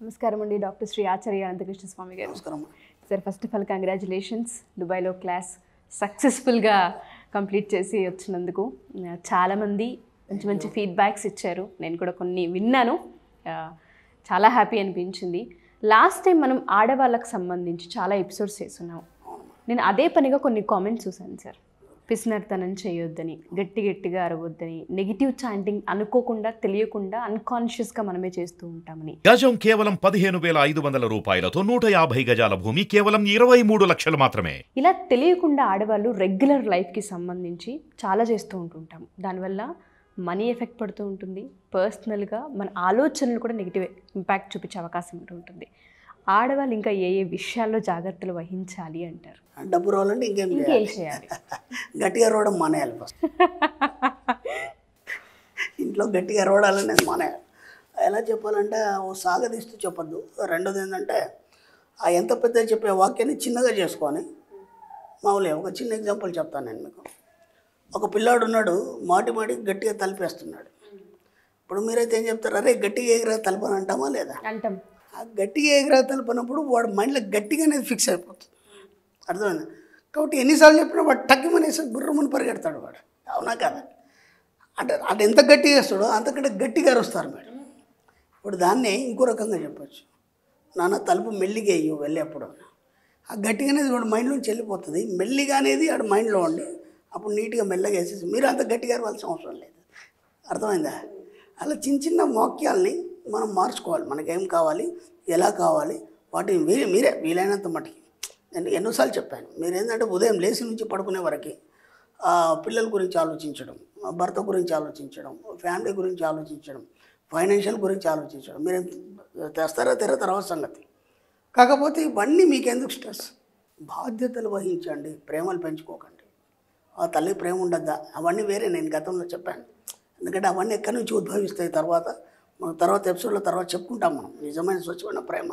నమస్కారం అండి డాక్టర్ శ్రీ ఆచార్య అనంతకృష్ణ స్వామి గారు. నమస్కారం sir, first of all congratulations, దుబాయ్లో క్లాస్ సక్సెస్ఫుల్గా కంప్లీట్ చేసి వచ్చినందుకు. చాలామంది మంచి మంచి ఫీడ్బ్యాక్స్ ఇచ్చారు, నేను కూడా కొన్ని విన్నాను, చాలా హ్యాపీ అనిపించింది. లాస్ట్ టైం మనం ఆడవాళ్ళకు సంబంధించి చాలా ఎపిసోడ్స్ చేస్తున్నాం. నేను అదే పనిగా కొన్ని కామెంట్స్ చూశాను సార్. పిసినర్తనం చేయొద్దని, గట్టిగా అరవద్దని, నెగిటివ్ చాంటింగ్ అనుకోకుండా తెలియకుండా అన్కాన్షియస్గా మనమే చేస్తూ ఉంటామని. గజం కేవలం 15,500 రూపాయలతో 150 గజాల భూమి కేవలం 23 లక్షలు మాత్రమే. ఇలా తెలియకుండా ఆడవాళ్ళు రెగ్యులర్ లైఫ్కి సంబంధించి చాలా చేస్తూ ఉంటుంటాం. దానివల్ల మనీ ఎఫెక్ట్ పడుతూ ఉంటుంది, పర్సనల్గా మన ఆలోచనలు కూడా నెగిటివ్ ఇంపాక్ట్ చూపించే అవకాశం ఉంటుంటుంది. ఆడవాళ్ళు ఇంకా ఏ ఏ విషయాల్లో జాగ్రత్తలు వహించాలి అంటారు? డబ్బు రావాలంటే ఇంకేం చేయాలి? గట్టిగా రోవడం మానేయాలి. ఫస్ట్ ఇంట్లో గట్టిగా రోడాలని మానేయాలి. ఎలా చెప్పాలంటే ఓ సాగదీస్తూ చెప్పొద్దు. రెండోది ఏంటంటే ఆ ఎంత పెద్ద చెప్పే వాక్యాన్ని చిన్నగా చేసుకొని, మామూలుగా ఒక చిన్న ఎగ్జాంపుల్ చెప్తాను నేను మీకు. ఒక పిల్లాడు ఉన్నాడు, మాటి గట్టిగా తలిపేస్తున్నాడు. ఇప్పుడు మీరైతే ఏం చెప్తారు? అరే గట్టిగా ఎగిరా తలపని అంటామా లేదా? అంటాం. ఆ గట్టిగా ఎగిరా తలపనప్పుడు వాడు మైండ్లో గట్టిగా అనేది ఫిక్స్ అయిపోతుంది. అర్థమైంది? కాబట్టి ఎన్నిసార్లు చెప్పినా వాడు టక్కుమనేసి గుర్రమని పరిగెడతాడు వాడు. అవునా కదా? అంటే అది ఎంత గట్టిగా వేస్తాడో అంతకంటే గట్టిగా అరుస్తారు మేడం. ఇప్పుడు దాన్నే ఇంకో రకంగా చెప్పచ్చు. నాన్న తలుపు మెల్లిగా అయ్యో వెళ్ళేప్పుడు ఆ గట్టిగా అనేది వాడు మైండ్లోంచి వెళ్ళిపోతుంది. మెల్లిగా అనేది వాడు మైండ్లో ఉండి అప్పుడు నీట్గా మెల్లగా వేసేసి మీరు అంత గట్టిగా అరవాల్సిన అవసరం లేదు. అర్థమైందా? అలా చిన్న చిన్న వాక్యాల్ని మనం మార్చుకోవాలి. మనకేం కావాలి, ఎలా కావాలి, వాటిని మీరే వీలైనంత మటుకి. నేను ఎన్నోసార్లు చెప్పాను, మీరు ఏంటంటే ఉదయం లేచి నుంచి పడుకునే వరకు పిల్లల గురించి ఆలోచించడం, భర్త గురించి ఆలోచించడం, ఫ్యామిలీ గురించి ఆలోచించడం, ఫైనాన్షియల్ గురించి ఆలోచించడం. మీరు తెస్తారా తర్వాత సంగతి. కాకపోతే ఇవన్నీ మీకెందుకు స్ట్రెస్? బాధ్యతలు వహించండి, ప్రేమలు పెంచుకోకండి. ఆ తల్లి ప్రేమ ఉండద్దా? అవన్నీ వేరే, నేను గతంలో చెప్పాను. ఎందుకంటే అవన్నీ ఎక్కడి నుంచి ఉద్భవిస్తాయి తర్వాత ఎపిసోడ్లో తర్వాత చెప్పుకుంటాం మనం. నిజమైన స్వచ్ఛమైన ప్రేమ,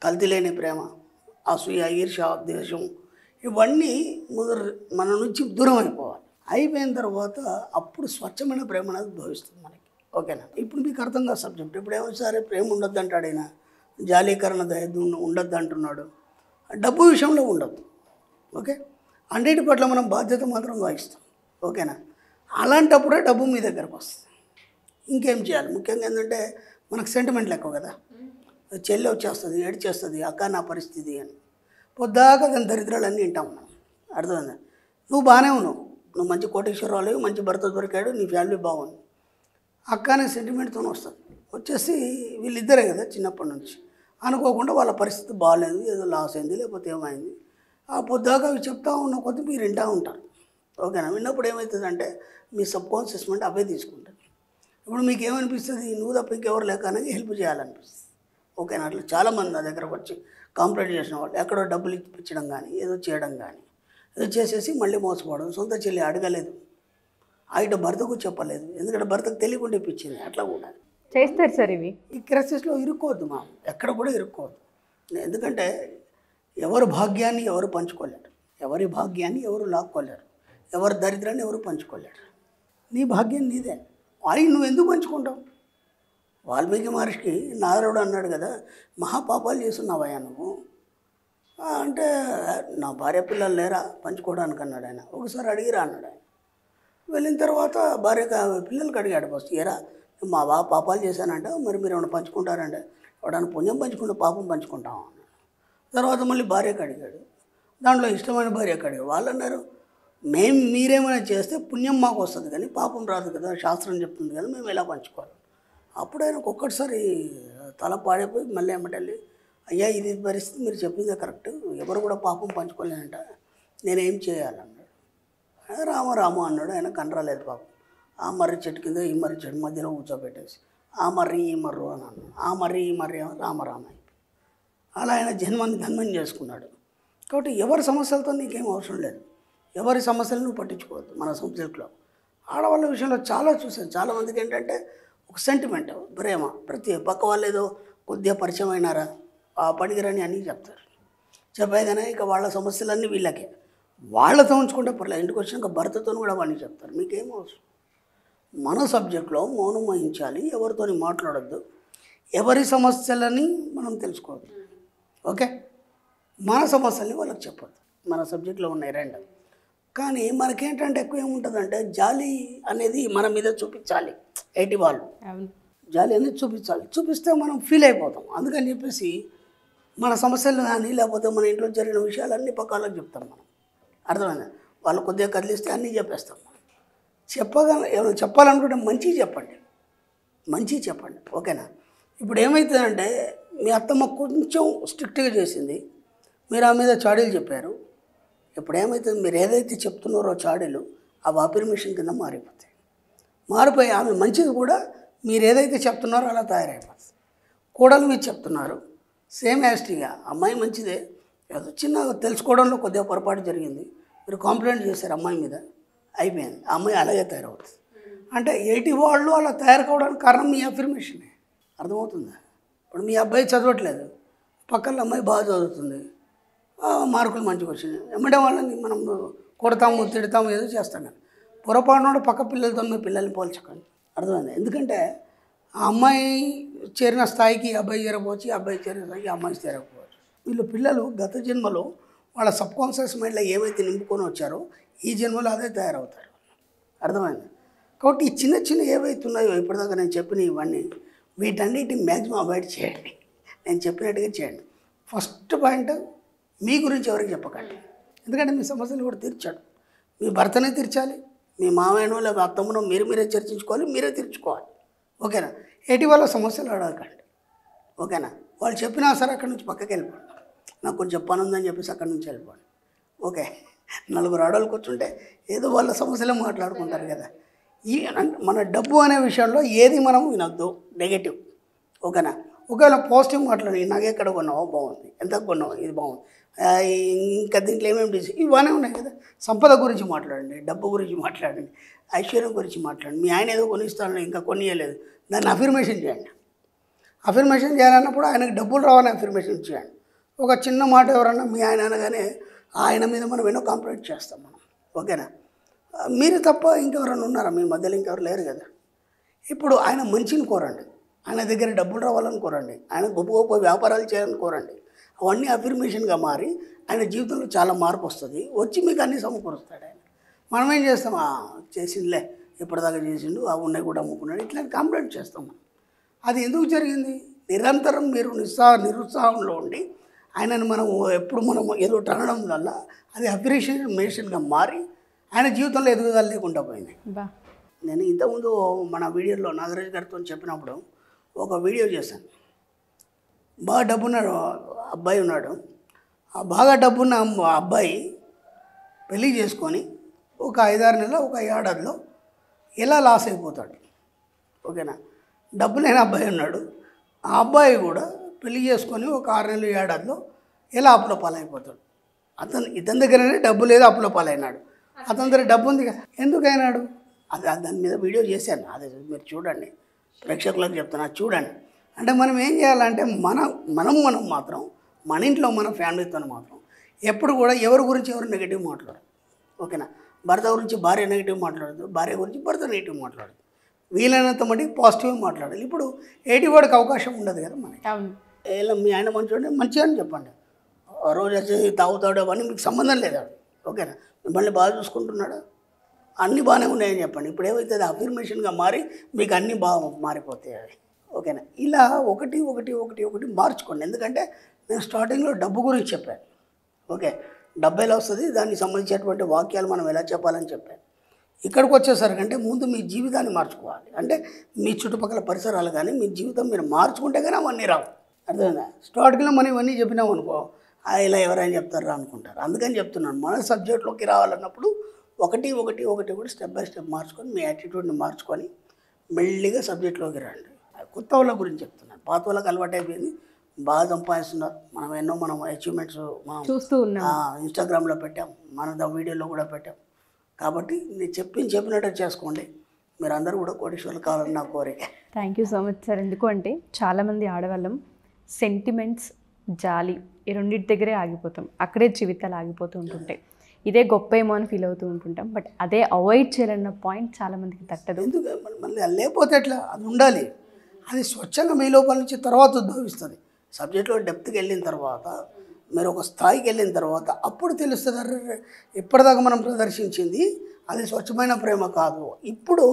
కల్తీ లేని ప్రేమ, అసూయ, ఈర్ష్య, ద్వేషం ఇవన్నీ మన నుంచి దూరం అయిపోవాలి. అయిపోయిన తర్వాత అప్పుడు స్వచ్ఛమైన ప్రేమ అనేది ఉద్భవిస్తుంది మనకి. ఓకేనా? ఇప్పుడు మీకు అర్థం కాదు సబ్జెక్ట్. ఇప్పుడు ఏమోసారి ప్రేమ ఉండొద్దు అంటాడు ఆయన, జాలీకరణ దయ ఉండొద్దు అంటున్నాడు. డబ్బు విషయంలో ఉండొద్దు. ఓకే, అన్నిటి పట్ల మనం బాధ్యత మాత్రం వహిస్తాం. ఓకేనా? అలాంటప్పుడే డబ్బు మీ దగ్గరకు వస్తుంది. ఇంకేం చేయాలి? ముఖ్యంగా ఏంటంటే మనకు సెంటిమెంట్లు ఎక్కువ కదా. చెల్లి వచ్చేస్తుంది, ఏడ్చేస్తుంది, అక్క నా పరిస్థితి అని. పొద్దాక దాని దరిద్రాలన్నీ వింటాం మనం. అర్థమైందా? నువ్వు బాగానే ఉన్నావు, నువ్వు మంచి కోటేశ్వరరావు, మంచి భర్త దొరికాడు, నీ ఫ్యామిలీ బాగుంది. అక్క అనే సెంటిమెంట్తో వస్తుంది. వచ్చేసి వీళ్ళిద్దరే కదా చిన్నప్పటి నుంచి అనుకోకుండా వాళ్ళ పరిస్థితి బాగాలేదు, ఏదో లాస్ అయింది, లేకపోతే ఏమైంది. ఆ పొద్దాక అవి చెప్తా ఉన్న కొద్దీ మీరు వింటూ ఉంటారు. ఓకేనా? విన్నప్పుడు ఏమవుతుందంటే మీ సబ్ కాన్షియస్ మైండ్ అవే తీసుకుంటుంది. ఇప్పుడు మీకు ఏమనిపిస్తుంది? నువ్వు తప్ప ఇంకెవరు లేక అనేది హెల్ప్ చేయాలనిపిస్తుంది. ఓకేనా? అట్లా చాలామంది నా దగ్గరకు వచ్చి కంప్లైంట్ చేసిన వాళ్ళు ఎక్కడో డబ్బులు ఇప్పించడం కానీ, ఏదో చేయడం కానీ, ఏదో చేసేసి మళ్ళీ మోసపోవడం. సొంత చెల్లి అడగలేదు, ఆయన భర్తకు చెప్పలేదు, ఎందుకంటే భర్తకు తెలియకుండా ఇప్పించింది. అట్లా కూడా చేస్తారు సార్. ఇవి ఈ క్రైసిస్లో ఇరుక్కోవద్దు, మా ఎక్కడ కూడా ఇరుక్కోవద్దు. ఎందుకంటే ఎవరు భాగ్యాన్ని ఎవరు పంచుకోలేరు, ఎవరి భాగ్యాన్ని ఎవరు లాక్కోలేరు, ఎవరి దరిద్రాన్ని ఎవరు పంచుకోలేరు. నీ భాగ్యం నీదే. ఆయన నువ్వు ఎందుకు పంచుకుంటావు? వాల్మీకి మహర్షికి నారదుడు అన్నాడు కదా, మహాపాపాలు చేస్తున్నావయ్యా నువ్వు అంటే, నా భార్య పిల్లలు లేరా పంచుకోవడానికి అన్నాడు ఆయన. ఒకసారి అడిగిరా అన్నాడు ఆయన. వెళ్ళిన తర్వాత భార్య పిల్లలకి అడిగాడు ఫస్ట్, ఏరా మా బాగా పాపాలు చేశానంట, మరి మీరు ఏమైనా పంచుకుంటారంటే, వాడని పుణ్యం పంచుకుంటే పాపం పంచుకుంటాం అన్నాడు. తర్వాత మళ్ళీ భార్యకు అడిగాడు, దాంట్లో ఇష్టమైన భార్యకు అడిగాడు. వాళ్ళు అన్నారు, మీరేమైనా చేస్తే పుణ్యం మాకు వస్తుంది కానీ పాపం రాదు కదా, శాస్త్రం చెప్తుంది కదా, మేము ఎలా పంచుకోవాలి. అప్పుడు ఆయనకు ఒక్కటిసారి తల పాడైపోయి మళ్ళీ ఏమంటల్లి, అయ్యా ఇది పరిస్థితి, మీరు చెప్పిందే కరెక్ట్, ఎవరు కూడా పాపం పంచుకోలేనంట, నేనేం చేయాలన్నాడు. రామ అన్నాడు. ఆయన కనరాలేదు పాపం. ఆ మర్రి చెట్టు కింద ఈ మర్రి చెట్టు మధ్యలో కూర్చోబెట్టేసి ఆ మర్రి ఈ మర్రు అని అన్నాడు. ఆ మర్రి ఈ మర్రి రామ అలా ఆయన జన్మాన్ని ధన్యం చేసుకున్నాడు. కాబట్టి ఎవరి సమస్యలతో నీకేం అవసరం లేదు, ఎవరి సమస్యలను పట్టించుకోవద్దు. మన సబ్జెక్ట్లో ఆడవాళ్ళ విషయంలో చాలా చూసాను. చాలామందికి ఏంటంటే ఒక సెంటిమెంట్, ప్రేమ, ప్రతి పక్క వాళ్ళు ఏదో కొద్దిగా పరిచయం అయినారా ఆ పనికిరని అని చెప్తారు. చెప్పేగానే ఇక వాళ్ళ సమస్యలన్నీ వీళ్ళకే, వాళ్ళతో ఉంచుకుంటే పర్లేదు. ఇంటికి వచ్చినాక భర్తతో కూడా వాళ్ళని చెప్తారు. మీకేం అవసరం? మన సబ్జెక్ట్లో మౌనం వహించాలి, ఎవరితో మాట్లాడొద్దు. ఎవరి సమస్యలని మనం తెలుసుకోవద్దు. ఓకే, మన సమస్యల్ని వాళ్ళకి చెప్పొద్దు. మన సబ్జెక్ట్లో ఉన్నాయి రెండు. కానీ మనకేంటంటే ఎక్కువ ఏముంటుందంటే జాలి అనేది మన మీద చూపించాలి. ఎయిటి వాళ్ళు జాలి అనేది చూపిస్తే మనం ఫీల్ అయిపోతాం. అందుకని చెప్పేసి మన సమస్యలు కానీ లేకపోతే మన ఇంట్లో జరిగిన విషయాలన్నీ పక్కలకు చెప్తాం మనం. అర్థమైందా? వాళ్ళు కొద్దిగా కదిలిస్తే అన్నీ చెప్పేస్తాం మనం. ఏమైనా చెప్పాలనుకుంటే మంచిగా చెప్పండి. ఓకేనా? ఇప్పుడు ఏమవుతుందంటే మీ అత్తమ్మ కొంచెం స్ట్రిక్ట్గా చేసింది, మీరు ఆ మీద చాడీలు చెప్పారు. ఇప్పుడు ఏమవుతుంది, మీరు ఏదైతే చెప్తున్నారో చాడీలు అవి అఫర్మేషన్ కింద మారిపోయి ఆమె మంచిది కూడా మీరు ఏదైతే చెప్తున్నారో అలా తయారైపోతుంది. కోడలు మీరు చెప్తున్నారు సేమ్ యాస్టీగా, అమ్మాయి మంచిదే, ఏదో చిన్న తెలుసుకోవడంలో కొద్దిగా పొరపాటు జరిగింది, మీరు కాంప్లైంట్ చేశారు అమ్మాయి మీద, అయిపోయింది. ఆ అమ్మాయి అలాగే తయారవుతుంది. అంటే ఎయిటి వాళ్ళు అలా తయారు కావడానికి కారణం మీ అఫర్మేషనే. అర్థమవుతుందా? ఇప్పుడు మీ అబ్బాయి చదవట్లేదు, పక్కన అమ్మాయి బాగా చదువుతుంది, మార్కులు మంచిగా వచ్చినాయి, ఎమ్మడే వాళ్ళని మనం కొడతాము తిడతాము ఏదో చేస్తాం. కానీ పొరపాటున పక్క పిల్లలతో మీ పిల్లల్ని పోల్చకండి. అర్థమైంది? ఎందుకంటే ఆ అమ్మాయి చేరిన స్థాయికి అబ్బాయి చేరకపోవచ్చు, అబ్బాయి చేరిన స్థాయికి అమ్మాయి చేరకపోవచ్చు. వీళ్ళు పిల్లలు గత జన్మలో వాళ్ళ సబ్కాన్షియస్ మైండ్లో ఏవైతే నింపుకొని వచ్చారో ఈ జన్మలో అదే తయారవుతారు. అర్థమైంది? కాబట్టి ఈ చిన్న ఏవైతే ఉన్నాయో ఇప్పటిదాకా నేను చెప్పిన ఇవన్నీ వీటన్నిటిని మ్యాక్సిమం అవాయిడ్ చేయండి. నేను చెప్పినట్టుగా చేయండి. ఫస్ట్ పాయింట్, మీ గురించి ఎవరికి చెప్పకండి. ఎందుకంటే మీ సమస్యలు కూడా తీర్చాడు. మీ భర్తనే తీర్చాలి, మీ మామయ్యనో లేదా అత్తమ్మనో మీరే చర్చించుకోవాలి, మీరే తీర్చుకోవాలి. ఓకేనా? ఎయిటి వాళ్ళ సమస్యలు అడగకండి. ఓకేనా? వాళ్ళు చెప్పినా సరే అక్కడి నుంచి పక్కకి వెళ్ళిపోండి. నాకు కొంచెం పని ఉందని చెప్పేసి అక్కడి నుంచి వెళ్ళిపోండి. ఓకే, నలుగురు ఆడవాళ్ళు కూర్చుంటే ఏదో వాళ్ళ సమస్యలే మాట్లాడుకుంటారు కదా. మన డబ్బు అనే విషయంలో ఏది మనం వినొద్దు నెగటివ్. ఓకేనా? ఒకవేళ పాజిటివ్ మాట్లాడి, నాకు ఎక్కడ కొన్నావో బాగుంది, ఎంత కొన్నావు ఇది బాగుంది, ఇంకా దీంట్లో ఏమేమి ఇవన్నీ ఉన్నాయి కదా. సంపద గురించి మాట్లాడండి, డబ్బు గురించి మాట్లాడండి, ఐశ్వర్యం గురించి మాట్లాడండి. మీ ఆయన ఏదో కొనిస్తాను ఇంకా కొనియలేదు, దాన్ని అఫర్మేషన్ చేయండి. అఫర్మేషన్ చేయాలన్నప్పుడు ఆయనకు డబ్బులు రావాలని అఫర్మేషన్ చేయండి. ఒక చిన్న మాట ఎవరన్నా మీ ఆయన అనగానే ఆయన మీద మనం ఎన్నో కంప్లైంట్ చేస్తాం మనం. ఓకేనా? మీరు తప్ప ఇంకెవరైనా ఉన్నారా మీ మధ్యలో? ఇంకెవరు లేరు కదా. ఇప్పుడు ఆయన మంచిని కోరండి, ఆయన దగ్గర డబ్బులు రావాలని కోరండి, ఆయన గొప్ప గొప్ప వ్యాపారాలు చేయాలని కోరండి. అవన్నీ అఫర్మేషన్గా మారి ఆయన జీవితంలో చాలా మార్పు వస్తుంది. వచ్చి మీకు అన్నీ సమకూరుస్తాడు ఆయన. మనం ఏం చేస్తాం, చేసిందిలే ఇప్పటిదాకా చేసిండు, ఆ ఉన్నాయి కూడా అమ్ముకున్నాడు, ఇట్లా కంప్లైంట్ చేస్తాం. అది ఎందుకు జరిగింది? నిరంతరం మీరు నిరుత్సాహంలో ఉండి ఆయనను మనం ఏదో అనడం వల్ల అది అఫర్మేషన్గా మారి ఆయన జీవితంలో ఎదుగుదల లేకుండా పోయింది. నేను ఇంతకుముందు మన వీడియోలో నాగరాజు గారితో చెప్పినప్పుడు ఒక వీడియో చేశాను. బాగా డబ్బున్న అబ్బాయి ఉన్నాడు. ఆ బాగా డబ్బున్న అబ్బాయి పెళ్ళి చేసుకొని ఒక 5-6 నెలలు ఒక ఏడాదిలో ఎలా లాస్ అయిపోతాడు. ఓకేనా? డబ్బు లేని అబ్బాయి ఉన్నాడు. ఆ అబ్బాయి కూడా పెళ్ళి చేసుకొని ఒక 6 నెలలు ఏడాదిలో ఎలా అప్పుల పాలైపోతాడు. ఇతని దగ్గరనే డబ్బు లేదు, అప్పుల పాలైనాడు. అతని దగ్గర డబ్బు ఉంది కదా, ఎందుకు అయినాడు? దాని మీద వీడియో చేశాను, అదే మీరు చూడండి, ప్రేక్షకులకు చెప్తున్నా చూడండి. అంటే మనం ఏం చేయాలంటే మనం మాత్రం మన ఇంట్లో మన ఫ్యామిలీతో మాత్రం ఎప్పుడు కూడా ఎవరి గురించి ఎవరు నెగిటివ్ మాట్లాడదు. ఓకేనా? భర్త గురించి భార్య నెగిటివ్ మాట్లాడదు, భార్య గురించి భర్త నెగిటివ్ మాట్లాడదు. వీలైనంత మటుకు పాజిటివ్గా మాట్లాడాలి. ఇప్పుడు ఎయిటి వాడికి అవకాశం ఉండదు కదా మనకి. ఇలా మీ ఆయన మంచిగా మంచిగా అని చెప్పండి, రోజు వచ్చి తాగుతాడు అవన్నీ మీకు సంబంధం లేదా. ఓకేనా? మిమ్మల్ని బాగా చూసుకుంటున్నాడు, అన్నీ బాగానే ఉన్నాయని చెప్పండి. ఇప్పుడు ఏమైతే అఫర్మేషన్గా మారి మీకు అన్నీ బాగా మారిపోతాయి అవి. ఓకేనా? ఇలా ఒకటి మార్చుకోండి. ఎందుకంటే నేను స్టార్టింగ్లో డబ్బు గురించి చెప్పాను. ఓకే, డబ్బు ఎలా వస్తుంది, దానికి సంబంధించినటువంటి వాక్యాలు మనం ఎలా చెప్పాలని చెప్పాను. ఇక్కడికి వచ్చేసరికంటే ముందు మీ జీవితాన్ని మార్చుకోవాలి. అంటే మీ చుట్టుపక్కల పరిసరాలు కానీ మీ జీవితం మీరు మార్చుకుంటే కానీ అవన్నీ రావు. అర్థమైందా? స్టార్టింగ్లో మనం ఇవన్నీ చెప్పినాం అనుకో, ఇలా ఎవరైనా చెప్తారా అనుకుంటారు. అందుకని చెప్తున్నాను, మన సబ్జెక్ట్లోకి రావాలన్నప్పుడు ఒకటి స్టెప్ బై స్టెప్ మార్చుకొని మీ యాటిట్యూడ్ని మార్చుకొని మెల్లిగా సబ్జెక్ట్లోకి రండి. కొత్త వాళ్ళ గురించి చెప్తున్నాను, పాత వాళ్ళకి అలవాటు అయిపోయింది, బాగా సంపాదిస్తున్నారు. మనం అచీవ్మెంట్స్ మనం చూస్తూ ఉన్నాం, ఇన్స్టాగ్రామ్లో పెట్టాం, మన వీడియోలో కూడా పెట్టాం. కాబట్టి నేను చెప్పినట్టు చేసుకోండి. మీరు అందరూ కూడా కోటీశ్వర్లు కావాలని నా కోరిక. Thank you so much sir. ఎందుకు అంటే చాలామంది ఆడవాళ్ళం సెంటిమెంట్స్, జాలి ఈ రెండింటి దగ్గరే ఆగిపోతాం, అక్కడే జీవితాలు ఆగిపోతూ ఉంటుంటాయి. ఇదే గొప్ప ఏమో అని ఫీల్ అవుతూ ఉంటుంటాం. బట్ అదే అవాయిడ్ చేయాలన్న పాయింట్ చాలామందికి తట్టదు. ఎందుకు మళ్ళీ లేకపోతే ఎట్లా, అది ఉండాలి. అది స్వచ్ఛంగా మీ లోపల నుంచి తర్వాత ఉద్భవిస్తుంది. సబ్జెక్ట్లో డెప్త్కి వెళ్ళిన తర్వాత, మీరు ఒక స్థాయికి వెళ్ళిన తర్వాత అప్పుడు తెలుస్తుంది, అరే ఇప్పటిదాకా మనం ప్రదర్శించింది అది స్వచ్ఛమైన ప్రేమ కాదు. ఇప్పుడు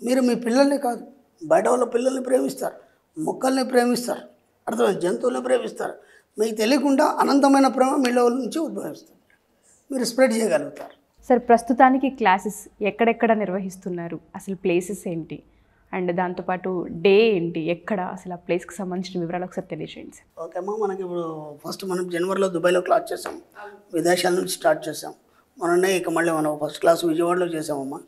మీరు మీ పిల్లల్ని కాదు, బయట వాళ్ళ పిల్లల్ని ప్రేమిస్తారు, మొక్కల్ని ప్రేమిస్తారు, అర్థమైంది, జంతువుల్ని ప్రేమిస్తారు. మీకు తెలియకుండా అనంతమైన ప్రేమ మీలో నుంచి ఉద్భవిస్తుంది, మీరు స్ప్రెడ్ చేయగలుగుతారు. సార్, ప్రస్తుతానికి క్లాసెస్ ఎక్కడెక్కడ నిర్వహిస్తున్నారు, అసలు ప్లేసెస్ ఏంటి, అండ్ దాంతోపాటు డే ఏంటి, ఎక్కడ, అసలు ఆ ప్లేస్కి సంబంధించిన వివరాలు ఒకసారి తెలియజేయండి సార్. ఓకే అమ్మా, మనకి ఇప్పుడు ఫస్ట్ మనం జనవరిలో దుబాయ్లో క్లాస్ చేసాం, విదేశాల నుంచి స్టార్ట్ చేసాం. మొన్ననే ఇక మళ్ళీ మనం ఫస్ట్ క్లాస్ విజయవాడలో చేసామమ్మా.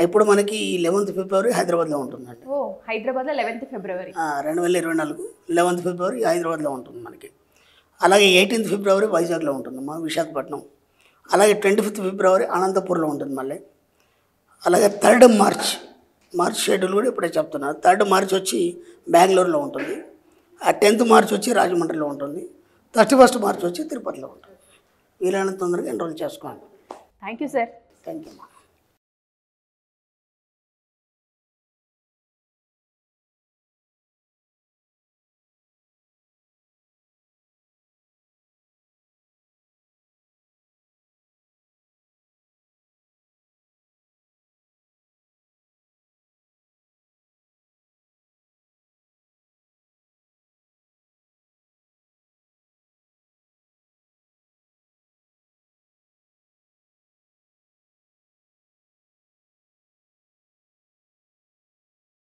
ఇప్పుడు మనకి 11th ఫిబ్రవరి హైదరాబాద్లో ఉంటుందండి. ఓ, హైదరాబాద్లో 11th ఫిబ్రవరి 2024 11th ఫిబ్రవరి హైదరాబాద్లో ఉంటుంది మనకి. అలాగే 18th ఫిబ్రవరి వైజాగ్లో ఉంటుందమ్మా, విశాఖపట్నం. అలాగే 25th ఫిబ్రవరి అనంతపూర్లో ఉంటుంది మళ్ళీ. అలాగే 3rd మార్చ్ షెడ్యూల్ కూడా ఇప్పుడే చెప్తున్నారు. 3rd మార్చ్ వచ్చి బెంగళూరులో ఉంటుంది. 10th మార్చ్ వచ్చి రాజమండ్రిలో ఉంటుంది. 31st మార్చ్ వచ్చి తిరుపతిలో ఉంటుంది. వీలైనంత తొందరగా ఎన్రోల్ చేసుకోండి. Thank you sir. Thank you అమ్మా.